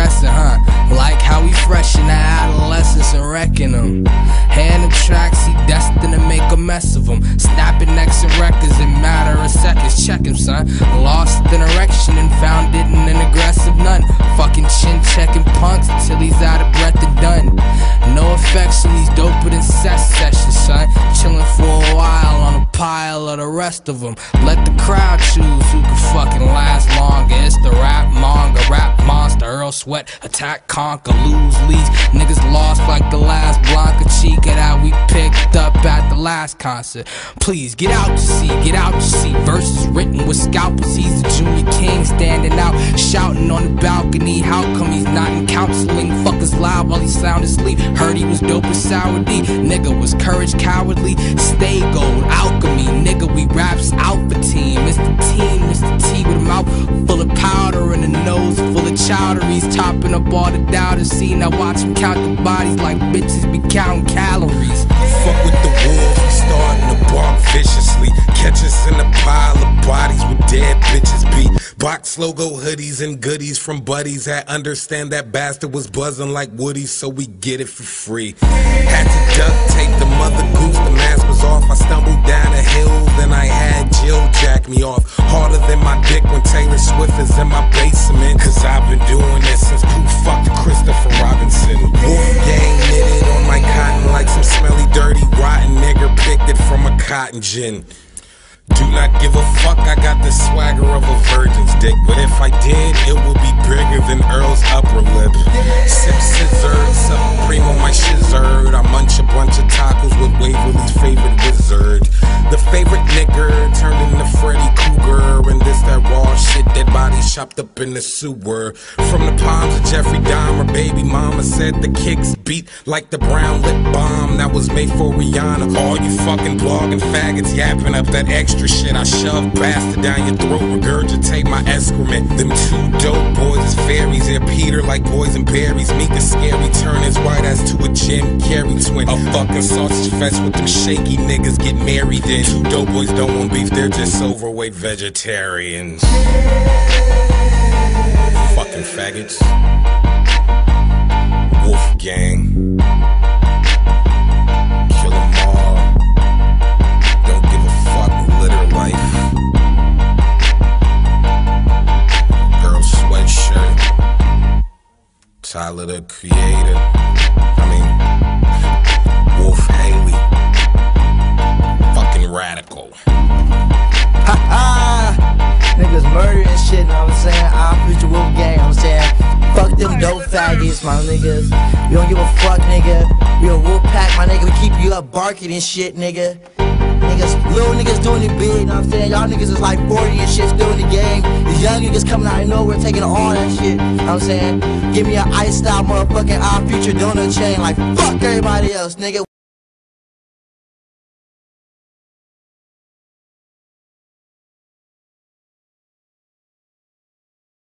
progressing, huh? Like how we fresh in the adolescence and wrecking them. Hand the tracks, he destined to make a mess of them. Snapping necks and records in matter of seconds. Check him, son. Lost in erection and found it in an aggressive nun. Fucking chin checking punks till he's out of breath and done. No affection, he's doper than cess sessions, son. Chilling for a while on a pile of the rest of them. Let the crowd choose who can fucking last longer. It's the rap manga, rap monster, Earl Sweat, attack, conquer, lose, leads. Niggas lost like the last Blanca Chica that we picked up at the last concert. Please get out to see, get out to see. Verses written with scalpels. He's a junior king standing out, shouting on the balcony. How come he's not in counseling? Fuckers loud while he sound asleep. Heard he was dope as sour D. Nigga was courage cowardly. Stay gold, alchemy. Nigga, we raps alpha team. Mr. T with a mouth full of powder and a nose full of chowder. He's topping up all the doubters. Seen I watch him count the bodies like bitches be counting calories. Fuck with the wolves, we starting to bark viciously. Catch us in a pile of bodies with dead bitches beat. Box logo hoodies and goodies from buddies that understand that bastard was buzzing like Woody, so we get it for free. Had to duct tape the mother goose, the mask was off. I stumbled down a hill, then I had Jill jack me off. Harder than my dick when Taylor Swift is in my basement. Cause I've been doing this since Pooh fucked Christopher Robinson. Wolfgang knitted on my cotton like some smelly, dirty, rotten nigger picked it from a cotton gin. Do not give a fuck, I got the swagger of a virgin's dick. But if I did, it would be bigger than Earl's upper lip. Sip scissor, supreme on my shizzard. I munch a bunch of tacos with Waverly's favorite wizard. The favorite nigger turned into Freddy Krueger. And this that raw shit, dead body chopped up in the sewer. From the palms of Jeffrey Dahmer, baby mama said the kicks beat like the brown lip bomb that was made for Rihanna. All you fucking blogging faggots yapping up that extra shit, I shove bastard down your throat, regurgitate my excrement. Them two dope boys is fairies, they're Peter like boys and berries. Meek is scary, turn his white ass to a Jim Carrey twin. A fucking sausage fest with them shaky niggas get married in. Two dope boys don't want beef, they're just overweight vegetarians. Fucking faggots. Wolfgang. Kill 'em all. Don't give a fuck, litter life. Girl sweatshirt. Tyler the Creator. Wolf Haley. Fucking radical. Ha ha! Niggas murdering shit, know what I'm saying? I'm future Wolfgang, know what I'm saying? Fuck them dope faggots, my niggas. We don't give a fuck, nigga. We a wolf pack, my nigga. We keep you up barking and shit, nigga. Niggas, little niggas doing it big, know what I'm saying? Y'all niggas is like 40 and shit, still in the game. These young niggas coming out of nowhere, taking all that shit, know what I'm saying? Give me an ice style motherfucking future donut chain, like fuck everybody else, nigga.